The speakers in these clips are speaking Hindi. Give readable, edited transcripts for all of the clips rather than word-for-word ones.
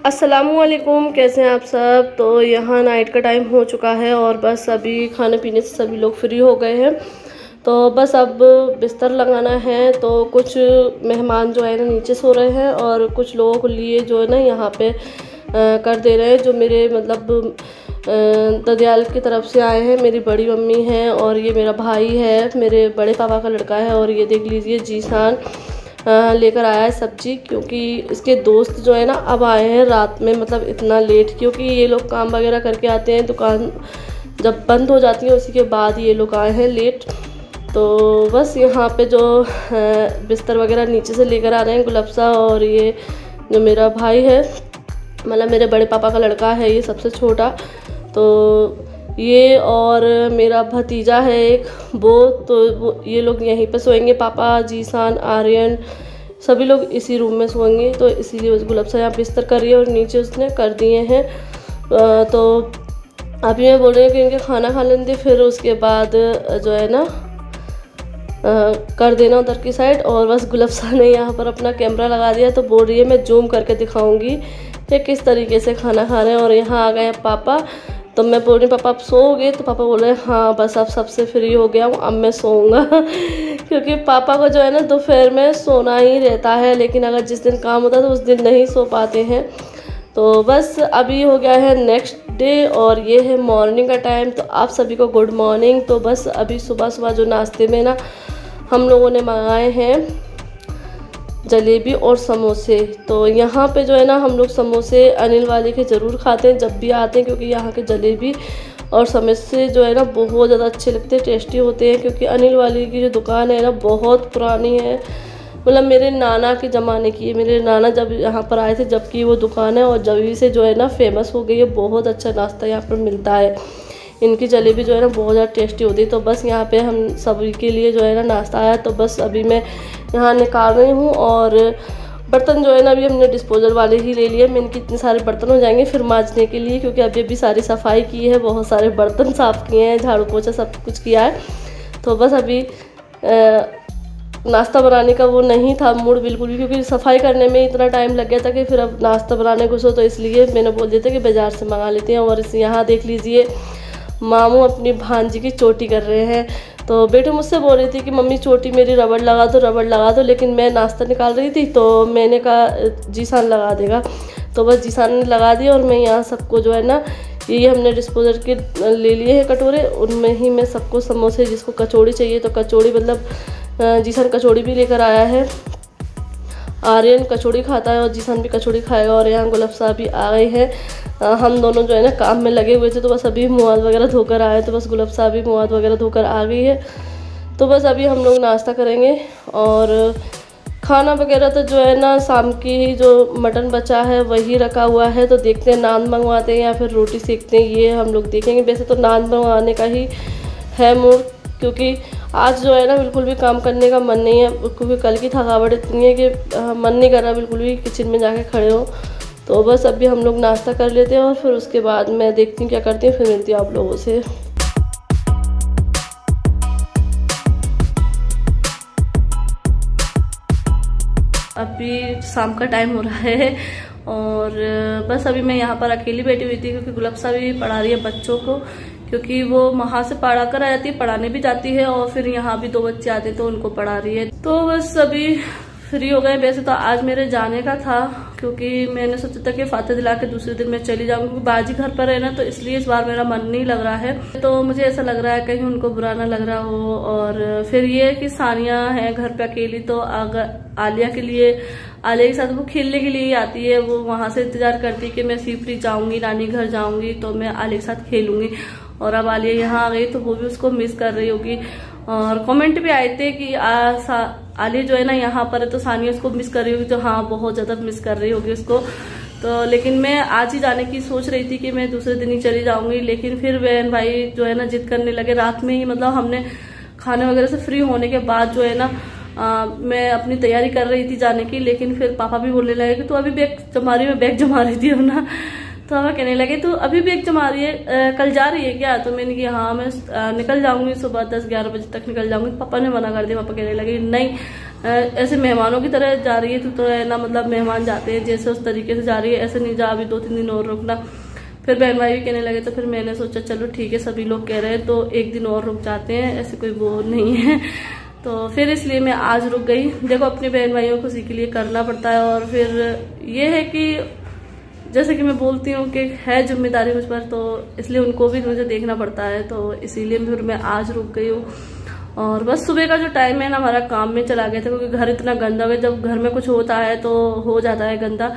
अस्सलामुअलैकुम, कैसे हैं आप सब। तो यहाँ नाइट का टाइम हो चुका है और बस अभी खाने पीने से सभी लोग फ्री हो गए हैं। तो बस अब बिस्तर लगाना है। तो कुछ मेहमान जो है ना नीचे सो रहे हैं और कुछ लोगों को लिए जो है ना यहाँ पे कर दे रहे हैं, जो मेरे मतलब ददियाल की तरफ से आए हैं। मेरी बड़ी मम्मी है और ये मेरा भाई है, मेरे बड़े पापा का लड़का है। और ये देख लीजिए जीशान लेकर आया है सब्जी, क्योंकि इसके दोस्त जो है ना अब आए हैं रात में, मतलब इतना लेट, क्योंकि ये लोग काम वगैरह करके आते हैं, दुकान जब बंद हो जाती है उसी के बाद ये लोग आए हैं लेट। तो बस यहाँ पे जो बिस्तर वगैरह नीचे से लेकर आ रहे हैं गुलाब सा, और ये जो मेरा भाई है मतलब मेरे बड़े पापा का लड़का है, ये सबसे छोटा, तो ये और मेरा भतीजा है एक, वो ये लोग यहीं पे सोएंगे। पापा, जीसान, आर्यन सभी लोग इसी रूम में सोएंगे। तो इसीलिए उस गुलाब सा यहाँ बिस्तर कर रही है और नीचे उसने कर दिए हैं। तो अभी मैं बोल रही हूँ कि इनके खाना खा लेंगे, फिर उसके बाद जो है ना कर देना उधर की साइड। और बस गुलाब सा ने यहाँ पर अपना कैमरा लगा दिया, तो बोल रही है मैं जूम करके दिखाऊंगी कि किस तरीके से खाना खा रहे हैं। और यहाँ आ गए पापा, तो मैं बोल रही पापा आप सोओगे, तो पापा बोल रहे हैं हाँ बस अब सबसे फ्री हो गया हूँ, अब मैं सोऊंगा क्योंकि पापा को जो है ना दोपहर में सोना ही रहता है, लेकिन अगर जिस दिन काम होता है तो उस दिन नहीं सो पाते हैं। तो बस अभी हो गया है नेक्स्ट डे और ये है मॉर्निंग का टाइम। तो आप सभी को गुड मॉर्निंग। तो बस अभी सुबह सुबह जो नाश्ते में ना हम लोगों ने मंगाए हैं जलेबी और समोसे। तो यहाँ पे जो है ना हम लोग समोसे अनिल वाले के ज़रूर खाते हैं जब भी आते हैं, क्योंकि यहाँ के जलेबी और समोसे जो है ना बहुत ज़्यादा अच्छे लगते हैं, टेस्टी होते हैं। क्योंकि अनिल वाले की जो दुकान है ना बहुत पुरानी है, मतलब मेरे नाना के ज़माने की है। मेरे नाना जब यहाँ पर आए थे जब की वो दुकान है, और जब से जो है ना फेमस हो गई है। बहुत अच्छा नाश्ता यहाँ पर मिलता है, इनकी जलेबी जो है ना बहुत ज़्यादा टेस्टी होती है। तो बस यहाँ पे हम सभी के लिए जो है ना नाश्ता आया। तो बस अभी मैं यहाँ निकाल रही हूँ, और बर्तन जो है ना अभी हमने डिस्पोजल वाले ही ले लिए। मैं इनके इतने सारे बर्तन हो जाएंगे फिर मांजने के लिए, क्योंकि अभी सारी सफाई की है, बहुत सारे बर्तन साफ़ किए हैं, झाड़ू पोछा सब कुछ किया है। तो बस अभी नाश्ता बनाने का वो नहीं था मूड बिल्कुल भी, क्योंकि सफाई करने में इतना टाइम लग गया था कि फिर अब नाश्ता बनाने घुसो, तो इसलिए मैंने बोल दिया था कि बाज़ार से मंगा लेते हैं। और यहाँ देख लीजिए मामू अपनी भांजी की चोटी कर रहे हैं। तो बेटे मुझसे बोल रही थी कि मम्मी चोटी मेरी रबड़ लगा दो, रबड़ लगा दो, लेकिन मैं नाश्ता निकाल रही थी तो मैंने कहा जीसान लगा देगा। तो बस जीसान ने लगा दिया, और मैं यहाँ सबको जो है ना ये हमने डिस्पोजल के ले लिए हैं कटोरे, उनमें ही मैं सबको समोसे, जिसको कचौड़ी चाहिए तो कचौड़ी, मतलब जीसान कचौड़ी भी लेकर आया है। आर्यन कचौड़ी खाता है और जीसान भी कचौड़ी खाएगा। और यहाँ गुलाब साहब भी आ गए हैं। हम दोनों जो है ना काम में लगे हुए थे, तो बस अभी मुँह हाथ वगैरह धोकर आए, तो बस गुलाब साहब भी मुँह हाथ वगैरह धोकर आ गई है। तो बस अभी हम लोग नाश्ता करेंगे, और खाना वगैरह तो जो है ना शाम की ही जो मटन बचा है वही रखा हुआ है। तो देखते हैं नान मंगवाते हैं या फिर रोटी सेकते हैं, ये हम लोग देखेंगे। वैसे तो नान मंगवाने का ही है मूड, क्योंकि आज जो है ना बिल्कुल भी काम करने का मन नहीं है, क्योंकि कल की थकावट इतनी है कि मन नहीं कर रहा बिल्कुल भी किचन में जाके खड़े हो। तो बस अभी हम लोग नाश्ता कर लेते हैं और फिर उसके बाद मैं देखती हूँ क्या करती हूँ, फिर मिलती हूँ आप लोगों से। अभी शाम का टाइम हो रहा है और बस अभी मैं यहाँ पर अकेली बैठी हुई थी, क्योंकि गुलाब सा भी पढ़ा रही है बच्चों को, क्योंकि वो वहाँ से पढ़ा कर आ जाती है, पढ़ाने भी जाती है, और फिर यहाँ भी 2 बच्चे आते तो उनको पढ़ा रही है। तो बस अभी फ्री हो गए। वैसे तो आज मेरे जाने का था, क्योंकि मैंने सोचा था कि फातिहा दिला के दूसरे दिन मैं चली जाऊंगी, क्योंकि बाजी घर पर है ना, तो इसलिए इस बार मेरा मन नहीं लग रहा है। तो मुझे ऐसा लग रहा है कहीं उनको बुरा ना लग रहा हो। और फिर ये कि सानिया है घर पे अकेली, तो अगर आलिया के साथ वो खेलने के लिए ही आती है, वो वहां से इंतजार करती है कि मैं सीपरी जाऊंगी, नानी घर जाऊंगी तो मैं आलिया के साथ खेलूंगी। और अब आलिया यहाँ आ गई तो वो भी उसको मिस कर रही होगी। और कमेंट भी आए थे कि आलिया जो है ना यहाँ पर है तो सानिया उसको मिस कर रही होगी। तो हाँ बहुत ज्यादा मिस कर रही होगी उसको। तो लेकिन मैं आज ही जाने की सोच रही थी कि मैं दूसरे दिन ही चली जाऊंगी, लेकिन फिर बहन भाई जो है ना जिद करने लगे रात में ही, मतलब हमने खाने वगैरह से फ्री होने के बाद जो है ना मैं अपनी तैयारी कर रही थी जाने की, लेकिन फिर पापा भी बोलने लगे कि तू अभी बैग जमा रही है, बैग जमा रही थी ना। तो हमें कहने लगे तू अभी बैग जमा रही है, कल जा रही है क्या? तो मैंने कहा हाँ मैं निकल जाऊंगी, सुबह 10-11 बजे तक निकल जाऊंगी। पापा ने मना कर दिया, पापा कहने लगे नहीं ऐसे मेहमानों की तरह जा रही है तो है ना, मतलब मेहमान जाते हैं जैसे उस तरीके से जा रही है, ऐसे नहीं जा अभी 2-3 दिन और रुकना। फिर बहन भाई भी कहने लगे तो फिर मैंने सोचा चलो ठीक है, सभी लोग कह रहे हैं तो 1 दिन और रुक जाते हैं, ऐसे कोई वो नहीं है। तो फिर इसलिए मैं आज रुक गई। देखो अपने बहन भाइयों को उसी के लिए करना पड़ता है, और फिर ये है कि जैसे कि मैं बोलती हूँ कि है जिम्मेदारी मुझ पर, तो इसलिए उनको भी मुझे देखना पड़ता है, तो इसीलिए फिर मैं आज रुक गई हूँ। और बस सुबह का जो टाइम है ना हमारा काम में चला गया था, क्योंकि घर इतना गंदा हो गया। जब घर में कुछ होता है तो हो जाता है गंदा,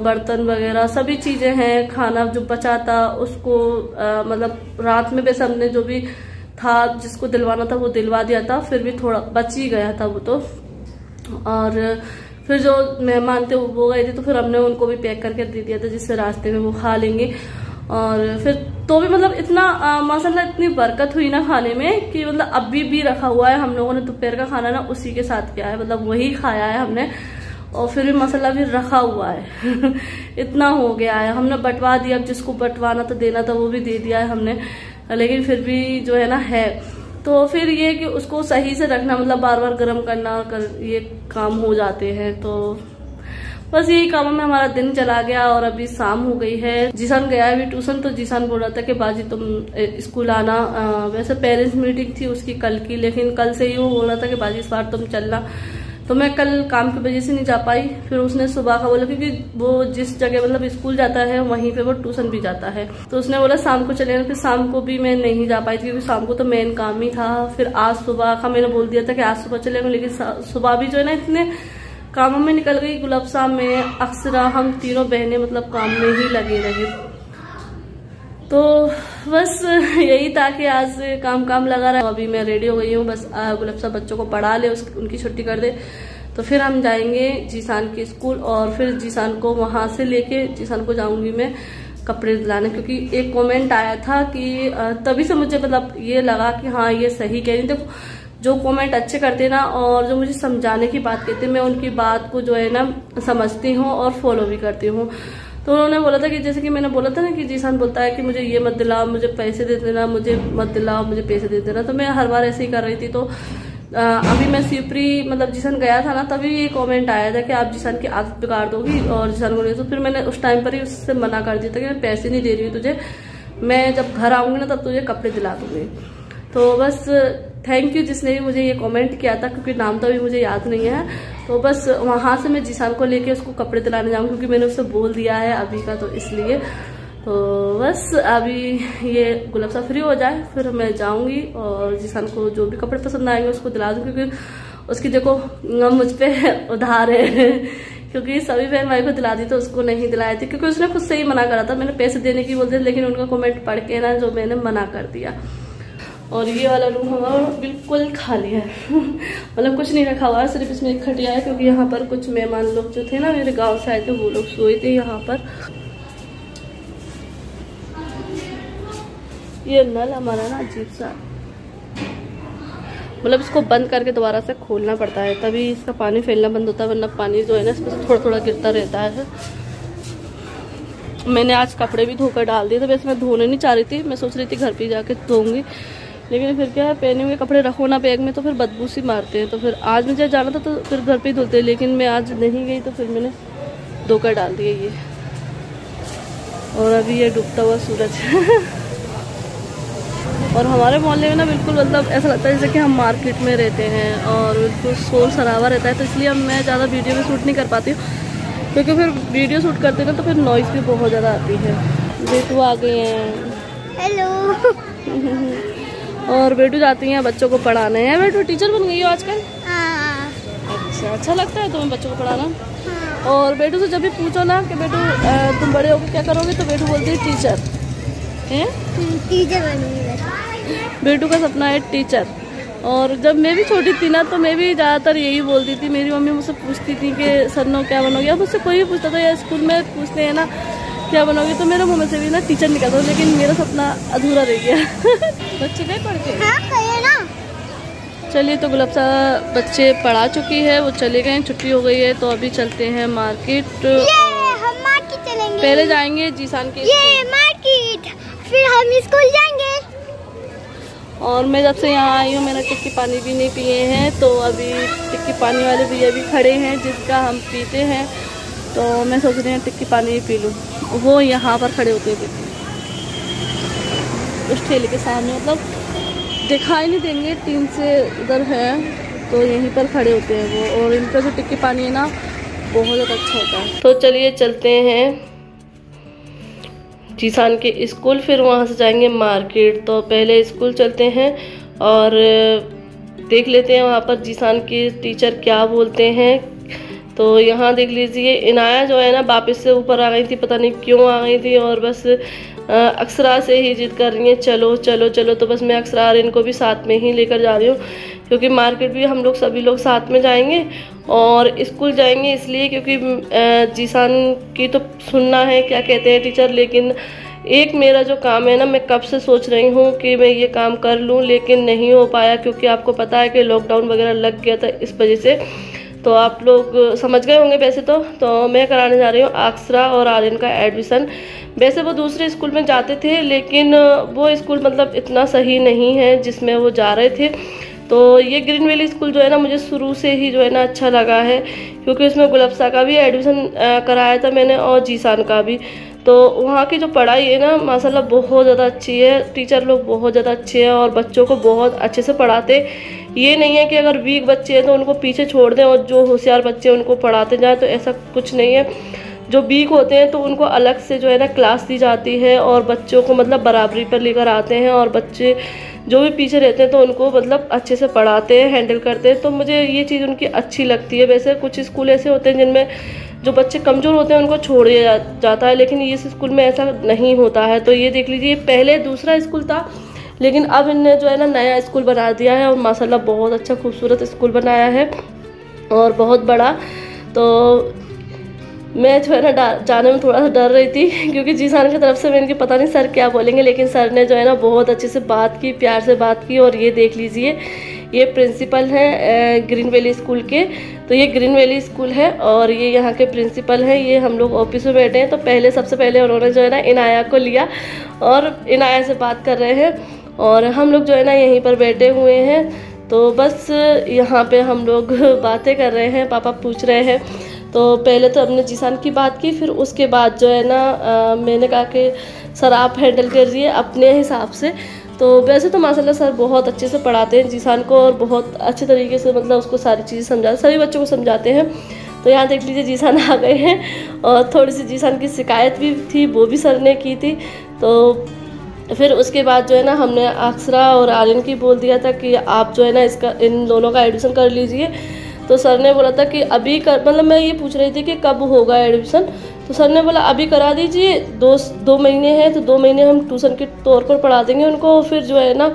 बर्तन वगैरह सभी चीजें हैं, खाना जो बचा था उसको मतलब रात में वैसे हमने जो भी था जिसको दिलवाना था वो दिलवा दिया था, फिर भी थोड़ा बच ही गया था वो तो। और फिर जो मेहमान थे वो गए थे तो फिर हमने उनको भी पैक करके दे दिया था, जिससे रास्ते में वो खा लेंगे। और फिर तो भी मतलब इतना माशाल्लाह इतनी बरकत हुई ना खाने में कि मतलब अभी भी रखा हुआ है। हम लोगों ने दोपहर का खाना ना उसी के साथ किया है, मतलब वही खाया है हमने, और फिर भी मसाला भी रखा हुआ है। इतना हो गया है, हमने बंटवा दिया। अब जिसको बंटवाना तो देना था वो भी दे दिया है हमने, लेकिन फिर भी जो है ना है। तो फिर ये कि उसको सही से रखना, मतलब बार बार गर्म करना ये काम हो जाते हैं। तो बस यही कामों में हमारा दिन चला गया, और अभी शाम हो गई है। जीसान गया है अभी ट्यूशन, तो जीसान बोल रहा था कि बाजी तुम स्कूल आना। वैसे पेरेंट्स मीटिंग थी उसकी कल की, लेकिन कल से ही वो बोल रहा था कि बाजी इस बार तुम चलना। तो मैं कल काम की वजह से नहीं जा पाई। फिर उसने सुबह का बोला, क्योंकि वो जिस जगह मतलब स्कूल जाता है वहीं पे वो ट्यूशन भी जाता है, तो उसने बोला शाम को चलेगा। फिर शाम को भी मैं नहीं जा पाई थी, क्योंकि शाम को तो मेन काम ही था। फिर आज सुबह का मैंने बोल दिया था कि आज सुबह चलेगा, लेकिन सुबह भी जो है ना इतने कामों में निकल गई। गुलाब साहब में अक्सरा हम तीनों बहनें मतलब काम में ही लगे रहे। तो बस यही था कि आज काम लगा रहा। अभी मैं रेडी हो गई हूँ, बस गुलाब साहब बच्चों को पढ़ा ले, उनकी छुट्टी कर दे, तो फिर हम जाएंगे जीसान के स्कूल। और फिर जीसान को वहां से लेके जीसान को जाऊंगी मैं कपड़े दिलाने, क्योंकि एक कमेंट आया था कि तभी से मुझे मतलब ये लगा कि हाँ ये सही कह रही। देखो जो कमेंट अच्छे करते ना और जो मुझे समझाने की बात कहते, मैं उनकी बात को जो है ना समझती हूँ और फॉलो भी करती हूँ। तो उन्होंने बोला था कि जैसे कि मैंने बोला था ना कि जीसान बोलता है कि मुझे ये मत दिलाओ, मुझे पैसे दे देना, मुझे मत दिलाओ, मुझे पैसे दे देना। तो मैं हर बार ऐसे ही कर रही थी। तो अभी मैं शिवपुरी मतलब जीसान गया था ना, तभी ये कमेंट आया था कि आप जीसान की आदत बिगाड़ दोगी और जीसान को नहीं। तो फिर मैंने उस टाइम पर ही उससे मना कर दिया था कि मैं पैसे नहीं दे रही हूँ तुझे, मैं जब घर आऊंगी ना तब तुझे कपड़े दिला दूंगी। तो बस थैंक यू जिसने भी मुझे ये कमेंट किया था, क्योंकि नाम तो अभी मुझे याद नहीं है। तो बस वहां से मैं जीसान को लेके उसको कपड़े दिलाने जाऊंगी, क्योंकि मैंने उससे बोल दिया है अभी का, तो इसलिए। तो बस अभी ये गुलाब साहब फ्री हो जाए फिर मैं जाऊंगी और जीसान को जो भी कपड़े पसंद आएंगे उसको दिला दूँ, क्योंकि उसकी देखो मुझ पे उधार है। क्योंकि सभी बहन भाई को दिला दी तो उसको नहीं दिलाए थे, क्योंकि उसने खुद से ही मना करा था। मैंने पैसे देने की बोलते, लेकिन उनका कमेंट पढ़ के ना जो मैंने मना कर दिया। और ये वाला रूम हमारा बिल्कुल खाली है। मतलब कुछ नहीं रखा हुआ है, सिर्फ इसमें एक खटिया है, क्योंकि यहाँ पर कुछ मेहमान लोग जो थे ना मेरे गांव से आए थे वो लोग सोए थे यहाँ पर। ये नल हमारा ना अजीब सा, मतलब इसको बंद करके दोबारा से खोलना पड़ता है तभी इसका पानी फैलना बंद होता है, वरना पानी जो है ना इसमें से थोड़ा थोड़ा गिरता रहता है। मैंने आज कपड़े भी धोकर डाल दिए थे। वैसे मैं धोने नहीं चाह रही थी, मैं सोच रही थी घर पे जाके धोऊंगी, लेकिन फिर क्या है पहने हुए कपड़े रखो ना बैग में तो फिर बदबू सी मारते हैं। तो फिर आज मुझे जाना था तो फिर घर पे ही धुलते, लेकिन मैं आज नहीं गई तो फिर मैंने धोकर डाल दिए ये। और अभी ये डूबता हुआ सूरज और हमारे मोहल्ले में ना बिल्कुल मतलब ऐसा लगता है जैसे कि हम मार्केट में रहते हैं और बिल्कुल शोर शराबा रहता है। तो इसलिए मैं ज़्यादा वीडियो भी शूट नहीं कर पाती हूँ, क्योंकि फिर वीडियो शूट करते ना तो फिर नॉइज़ भी बहुत ज़्यादा आती है। बेटू आ गए हैं, हेलो। और बेटू जाती हैं बच्चों को पढ़ाने। हैं बेटू टीचर बन गई हो आजकल? अच्छा लगता है तुम्हें बच्चों को पढ़ाना? और बेटू से जब भी पूछो ना कि बेटू तुम बड़े होकर क्या करोगे, तो बेटू बोलती है टीचर है, टीचर बनूंगी। बेटू का सपना है टीचर। और जब मैं भी छोटी थी ना तो मैं भी ज़्यादातर यही बोलती थी। मेरी मम्मी मुझसे पूछती थी कि सरनो क्या बनोगे, अब मुझसे कोई भी पूछता था या स्कूल में पूछते हैं ना क्या बनोगे, तो मेरे मुँह में से भी ना टीचर निकलता, लेकिन मेरा सपना अधूरा रह गया। बच्चे गए पढ़ के? हाँ, ना। चलिए तो गुलाब साहब बच्चे पढ़ा चुकी है, वो चले गए, छुट्टी हो गई है। तो अभी चलते हैं मार्केट। हम मार्केट चलेंगे। पहले जाएंगे जीसान के मार्केट, फिर हम स्कूल जाएंगे। और मैं जब से यहाँ आई हूँ मैंने टिक्की पानी भी नहीं पिए हैं, तो अभी टिक्की पानी वाले भैया भी खड़े हैं जिसका हम पीते हैं, तो मैं सोच रही हूँ टिक्की पानी भी पी लूँ। वो यहाँ पर खड़े होते हैं उस ठेले के सामने, मतलब दिखाई नहीं देंगे, टीन से उधर है तो यहीं पर खड़े होते हैं वो, और इनका जो टिक्की पानी है ना बहुत ज़्यादा अच्छा होता है। तो चलिए चलते हैं जीसान के स्कूल, फिर वहाँ से जाएंगे मार्केट। तो पहले स्कूल चलते हैं और देख लेते हैं वहाँ पर जीसान के टीचर क्या बोलते हैं। तो यहाँ देख लीजिए इनाया जो है ना वापस से ऊपर आ गई थी, पता नहीं क्यों आ गई थी, और बस अक्षरा से ही जिद कर रही है चलो चलो चलो। तो बस मैं अक्षरा और इनको भी साथ में ही लेकर जा रही हूँ, क्योंकि मार्केट भी हम लोग सभी लोग साथ में जाएंगे और स्कूल जाएंगे इसलिए क्योंकि जीसान की तो सुनना है क्या कहते हैं टीचर। लेकिन एक मेरा जो काम है ना, मैं कब से सोच रही हूँ कि मैं ये काम कर लूँ, लेकिन नहीं हो पाया, क्योंकि आपको पता है कि लॉकडाउन वगैरह लग गया था, इस वजह से। तो आप लोग समझ गए होंगे वैसे तो मैं कराने जा रही हूँ अक्षरा और आर्यन का एडमिशन। वैसे वो दूसरे स्कूल में जाते थे, लेकिन वो स्कूल मतलब इतना सही नहीं है जिसमें वो जा रहे थे। तो ये ग्रीन वैली स्कूल जो है ना मुझे शुरू से ही जो है ना अच्छा लगा है, क्योंकि उसमें गुलफ्सा का भी एडमिशन कराया था मैंने और जीसान का भी। तो वहाँ की जो पढ़ाई है ना माशाल्लाह बहुत ज़्यादा अच्छी है, टीचर लोग बहुत ज़्यादा अच्छे हैं और बच्चों को बहुत अच्छे से पढ़ाते। ये नहीं है कि अगर वीक बच्चे हैं तो उनको पीछे छोड़ दें और जो होशियार बच्चे हैं उनको पढ़ाते जाएँ, तो ऐसा कुछ नहीं है। जो वीक होते हैं तो उनको अलग से जो है ना क्लास दी जाती है और बच्चों को मतलब बराबरी पर लेकर आते हैं, और बच्चे जो भी पीछे रहते हैं तो उनको मतलब अच्छे से पढ़ाते हैं, हैंडल करते हैं। तो मुझे ये चीज़ उनकी अच्छी लगती है। वैसे कुछ स्कूल ऐसे होते हैं जिनमें जो बच्चे कमज़ोर होते हैं उनको छोड़ दिया जाता है, लेकिन इस स्कूल में ऐसा नहीं होता है। तो ये देख लीजिए पहले दूसरा स्कूल था, लेकिन अब इनने जो है ना नया स्कूल बना दिया है और माशाल्लाह बहुत अच्छा खूबसूरत स्कूल बनाया है और बहुत बड़ा। तो मैं जो है ना जाने में थोड़ा सा डर रही थी, क्योंकि जीसान की तरफ से मैं इनकी पता नहीं सर क्या बोलेंगे, लेकिन सर ने जो है ना बहुत अच्छे से बात की, प्यार से बात की। और ये देख लीजिए ये प्रिंसिपल हैं ग्रीन वैली स्कूल के। तो ये ग्रीन वैली स्कूल है और ये यहाँ के प्रिंसिपल हैं। ये हम लोग ऑफिस में बैठे हैं, तो पहले सबसे पहले उन्होंने जो है ना इनाया को लिया और इनाया से बात कर रहे हैं, और हम लोग जो है ना यहीं पर बैठे हुए हैं। तो बस यहाँ पे हम लोग बातें कर रहे हैं, पापा पूछ रहे हैं। तो पहले तो हमने जीसान की बात की, फिर उसके बाद जो है ना मैंने कहा कि सर आप हैंडल कर रही है अपने हिसाब से। तो वैसे तो माशाल्लाह सर बहुत अच्छे से पढ़ाते हैं जीसान को और बहुत अच्छे तरीके से मतलब उसको सारी चीज़ें समझाते, सभी बच्चों को समझाते हैं। तो यहाँ देख लीजिए जीसान आ गए हैं, और थोड़ी सी जीसान की शिकायत भी थी, वो भी सर ने की थी। तो फिर उसके बाद जो है ना हमने अक्षरा और आर्यन की बोल दिया था कि आप जो है ना इसका इन दोनों का एडमिशन कर लीजिए। तो सर ने बोला था कि अभी कर, मतलब मैं ये पूछ रही थी कि कब होगा एडमिशन। तो सर ने बोला अभी करा दीजिए, दो महीने हैं तो 2 महीने हम ट्यूशन के तौर पर पढ़ा देंगे उनको, फिर जो है ना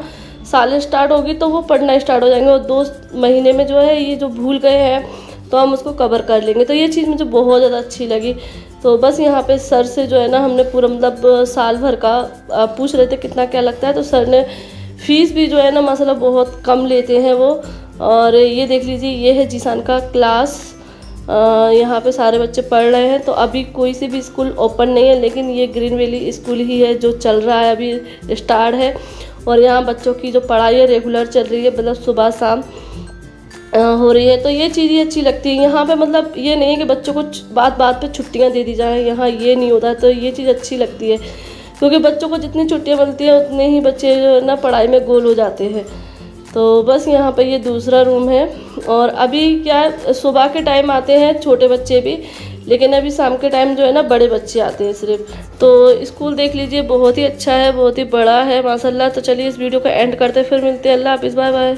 साल स्टार्ट होगी तो वो पढ़ना स्टार्ट हो जाएंगे, और 2 महीने में जो है ये जो भूल गए हैं तो हम उसको कवर कर लेंगे। तो ये चीज़ मुझे बहुत ज़्यादा अच्छी लगी। तो बस यहाँ पे सर से जो है ना हमने पूरा मतलब साल भर का पूछ रहे थे कितना क्या लगता है। तो सर ने फ़ीस भी जो है ना माशाल्लाह बहुत कम लेते हैं वो। और ये देख लीजिए ये है जीसान का क्लास, यहाँ पे सारे बच्चे पढ़ रहे हैं। तो अभी कोई सी भी स्कूल ओपन नहीं है, लेकिन ये ग्रीन वैली स्कूल ही है जो चल रहा है, अभी स्टार्ट है। और यहाँ बच्चों की जो पढ़ाई है रेगुलर चल रही है, मतलब सुबह शाम हो रही है। तो ये चीज़ें अच्छी लगती है यहाँ पे, मतलब ये नहीं है कि बच्चों को बात बात पे छुट्टियाँ दे दी जाएँ, यहाँ ये नहीं होता है। तो ये चीज़ अच्छी लगती है, क्योंकि बच्चों को जितनी छुट्टियाँ मिलती हैं उतने ही बच्चे जो है ना पढ़ाई में गोल हो जाते हैं। तो बस यहाँ पे ये दूसरा रूम है। और अभी क्या सुबह के टाइम आते हैं छोटे बच्चे भी, लेकिन अभी शाम के टाइम जो है ना बड़े बच्चे आते हैं सिर्फ। तो स्कूल देख लीजिए बहुत ही अच्छा है, बहुत ही बड़ा है माशाल्लाह। तो चलिए इस वीडियो को एंड करते हैं, फिर मिलते हैं। अल्लाह हाफिज़, बाय बाय।